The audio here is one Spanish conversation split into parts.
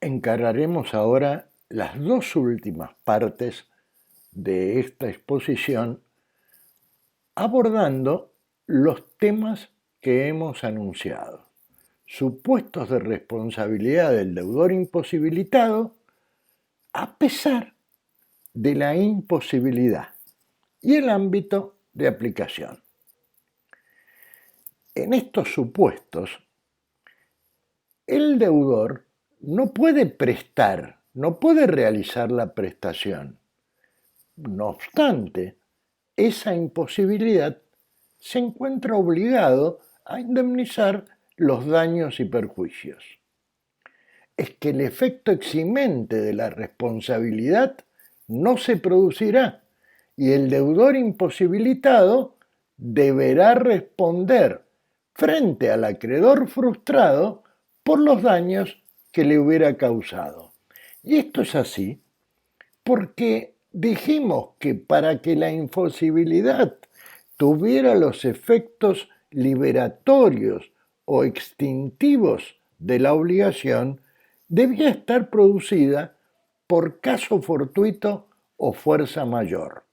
Encararemos ahora las dos últimas partes de esta exposición abordando los temas que hemos anunciado. Supuestos de responsabilidad del deudor imposibilitado a pesar de la imposibilidad y el ámbito de aplicación. En estos supuestos, el deudor no puede prestar, no puede realizar la prestación. No obstante, esa imposibilidad se encuentra obligado a indemnizar los daños y perjuicios. Es que el efecto eximente de la responsabilidad no se producirá y el deudor imposibilitado deberá responder frente al acreedor frustrado por los daños que le hubiera causado. Y esto es así porque dijimos que para que la imposibilidad tuviera los efectos liberatorios o extintivos de la obligación, debía estar producida por caso fortuito o fuerza mayor.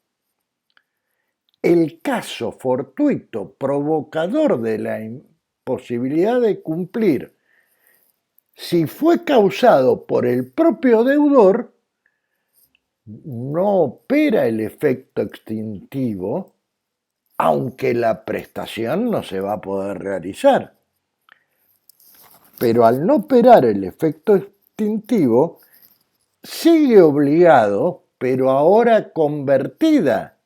El caso fortuito provocador de la imposibilidad de cumplir, si fue causado por el propio deudor, no opera el efecto extintivo, aunque la prestación no se va a poder realizar. Pero al no operar el efecto extintivo, sigue obligado, pero ahora convertida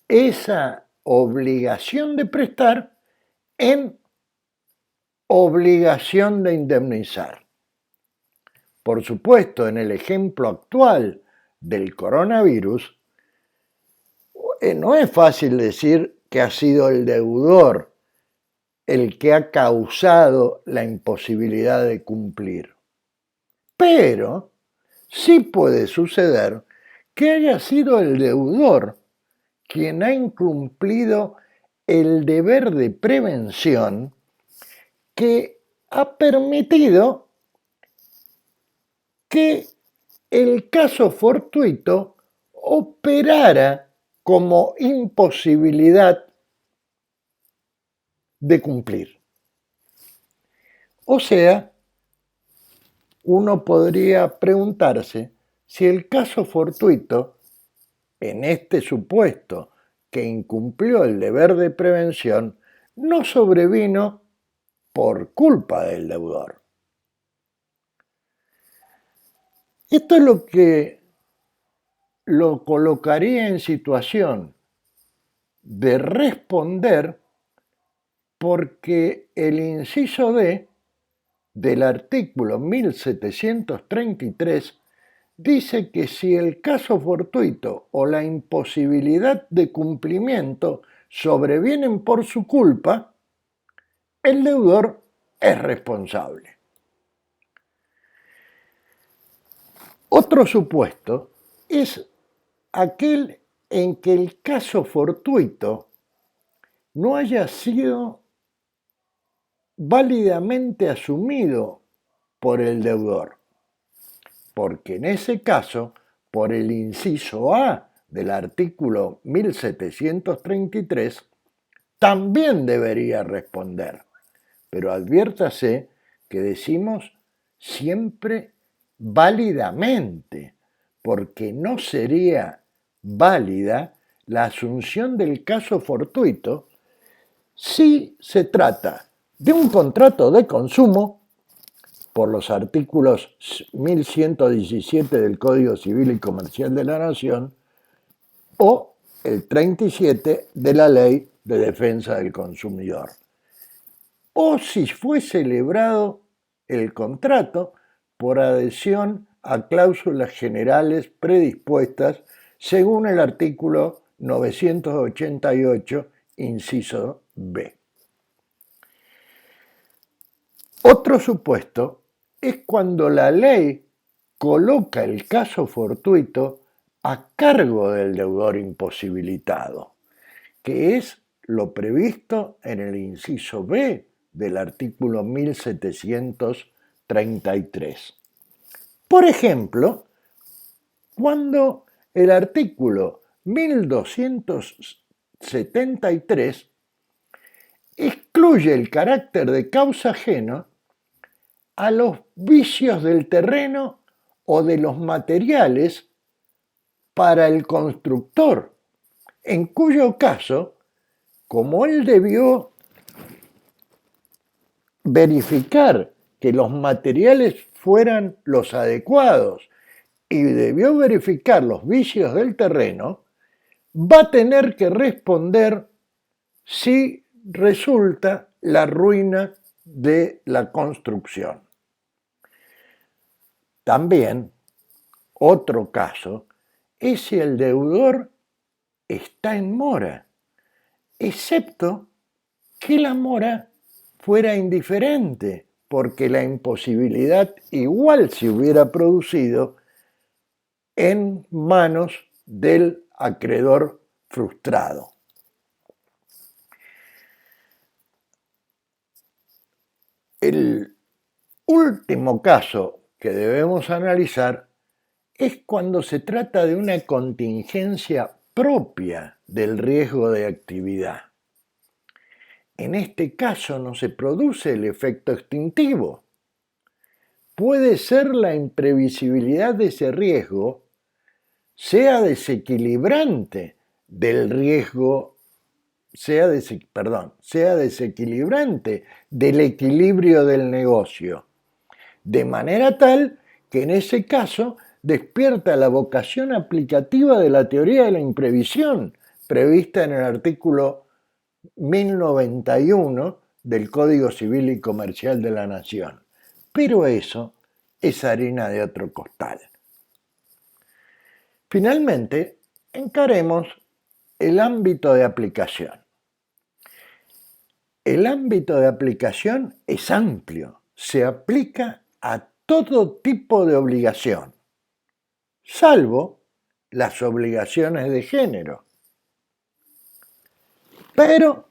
esa obligación de prestar en obligación de indemnizar. Por supuesto, en el ejemplo actual del coronavirus, no es fácil decir que ha sido el deudor el que ha causado la imposibilidad de cumplir. Pero sí puede suceder que haya sido el deudor quien ha incumplido el deber de prevención que ha permitido que el caso fortuito operara como imposibilidad de cumplir. O sea, uno podría preguntarse si el caso fortuito, en este supuesto que incumplió el deber de prevención, no sobrevino por culpa del deudor. Esto es lo que lo colocaría en situación de responder porque el inciso D del artículo 1733 dice que si el caso fortuito o la imposibilidad de cumplimiento sobrevienen por su culpa, el deudor es responsable. Otro supuesto es aquel en que el caso fortuito no haya sido válidamente asumido por el deudor, porque en ese caso, por el inciso A del artículo 1733, también debería responder. Pero adviértase que decimos siempre válidamente, porque no sería válida la asunción del caso fortuito si se trata de un contrato de consumo por los artículos 1117 del Código Civil y Comercial de la Nación o el 37 de la Ley de Defensa del Consumidor. O si fue celebrado el contrato por adhesión a cláusulas generales predispuestas según el artículo 988, inciso B. Otro supuesto es cuando la ley coloca el caso fortuito a cargo del deudor imposibilitado, que es lo previsto en el inciso B del artículo 1733. Por ejemplo, cuando el artículo 1273 excluye el carácter de causa ajeno a los vicios del terreno o de los materiales para el constructor, en cuyo caso, como él debió verificar que los materiales fueran los adecuados y debió verificar los vicios del terreno, va a tener que responder si resulta la ruina de la construcción. También, otro caso es si el deudor está en mora, excepto que la mora fuera indiferente, porque la imposibilidad igual se hubiera producido en manos del acreedor frustrado. El último caso que debemos analizar es cuando se trata de una contingencia propia del riesgo de actividad. En este caso no se produce el efecto extintivo. Puede ser la imprevisibilidad de ese riesgo, sea desequilibrante del riesgo, sea desequilibrante del equilibrio del negocio, de manera tal que en ese caso despierta la vocación aplicativa de la teoría de la imprevisión, prevista en el artículo 1091 del Código Civil y Comercial de la Nación. Pero eso es harina de otro costal. Finalmente, encaremos el ámbito de aplicación. El ámbito de aplicación es amplio, se aplica a todo tipo de obligación, salvo las obligaciones de género. Pero,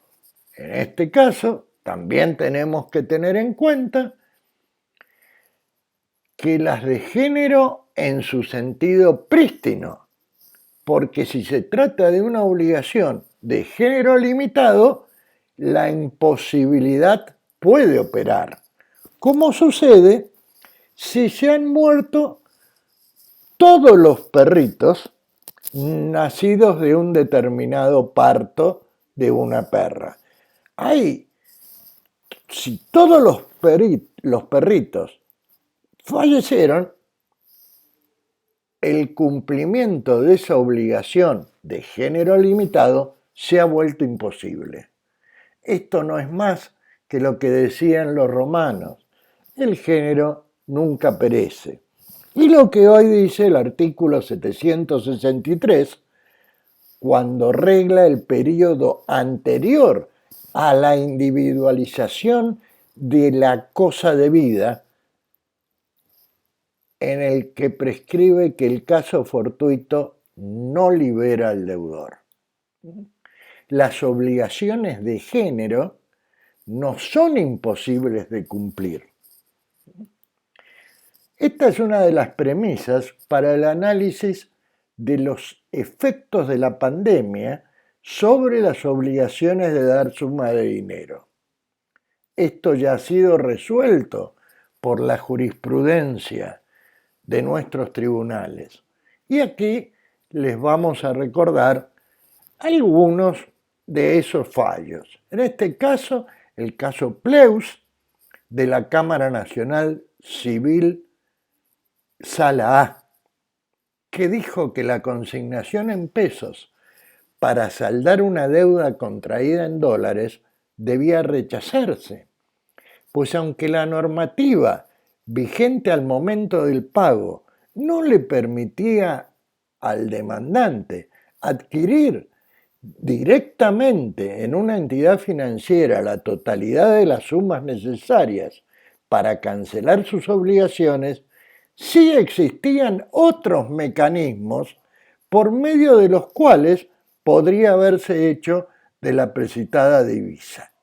en este caso, también tenemos que tener en cuenta que las de género en su sentido prístino, porque si se trata de una obligación de género limitado, la imposibilidad puede operar, como sucede si se han muerto todos los perritos nacidos de un determinado parto de una perra. Si todos los perritos fallecieron, el cumplimiento de esa obligación de género limitado se ha vuelto imposible. Esto no es más que lo que decían los romanos: el género nunca perece. Y lo que hoy dice el artículo 763, cuando regla el periodo anterior a la individualización de la cosa debida, en el que prescribe que el caso fortuito no libera al deudor. Las obligaciones de género no son imposibles de cumplir. Esta es una de las premisas para el análisis de los efectos de la pandemia sobre las obligaciones de dar suma de dinero. Esto ya ha sido resuelto por la jurisprudencia de nuestros tribunales. Y aquí les vamos a recordar algunos de esos fallos. En este caso, el caso Pleus de la Cámara Nacional Civil Sala A, que dijo que la consignación en pesos para saldar una deuda contraída en dólares debía rechazarse, pues aunque la normativa vigente al momento del pago no le permitía al demandante adquirir directamente en una entidad financiera la totalidad de las sumas necesarias para cancelar sus obligaciones, sí existían otros mecanismos por medio de los cuales podría haberse hecho de la precitada divisa.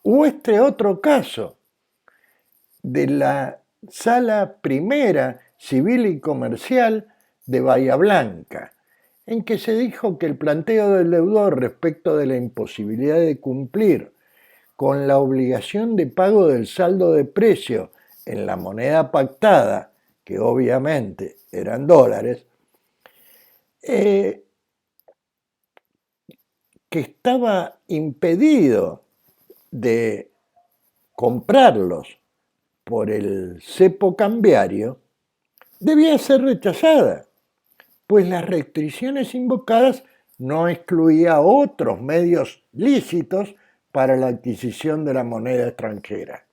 O este otro caso de la Sala Primera civil y comercial de Bahía Blanca, en que se dijo que el planteo del deudor respecto de la imposibilidad de cumplir con la obligación de pago del saldo de precio en la moneda pactada, que obviamente eran dólares, que estaba impedido de comprarlos por el cepo cambiario, debía ser rechazada, pues las restricciones invocadas no excluía otros medios lícitos para la adquisición de la moneda extranjera.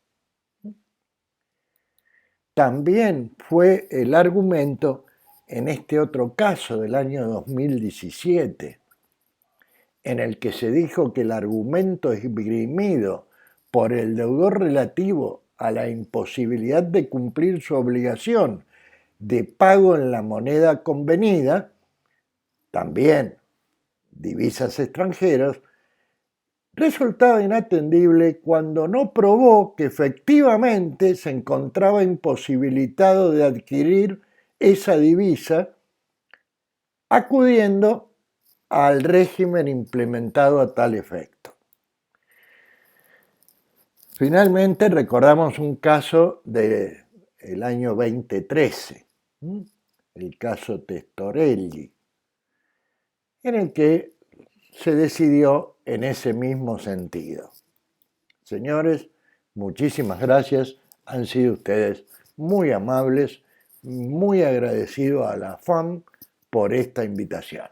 También fue el argumento en este otro caso del año 2017, en el que se dijo que el argumento esgrimido por el deudor relativo a la imposibilidad de cumplir su obligación de pago en la moneda convenida, también divisas extranjeras, resultaba inatendible cuando no probó que efectivamente se encontraba imposibilitado de adquirir esa divisa acudiendo al régimen implementado a tal efecto. Finalmente recordamos un caso del año 2013, el caso Testorelli, en el que se decidió en ese mismo sentido. Señores, muchísimas gracias, han sido ustedes muy amables, muy agradecido a la FAM por esta invitación.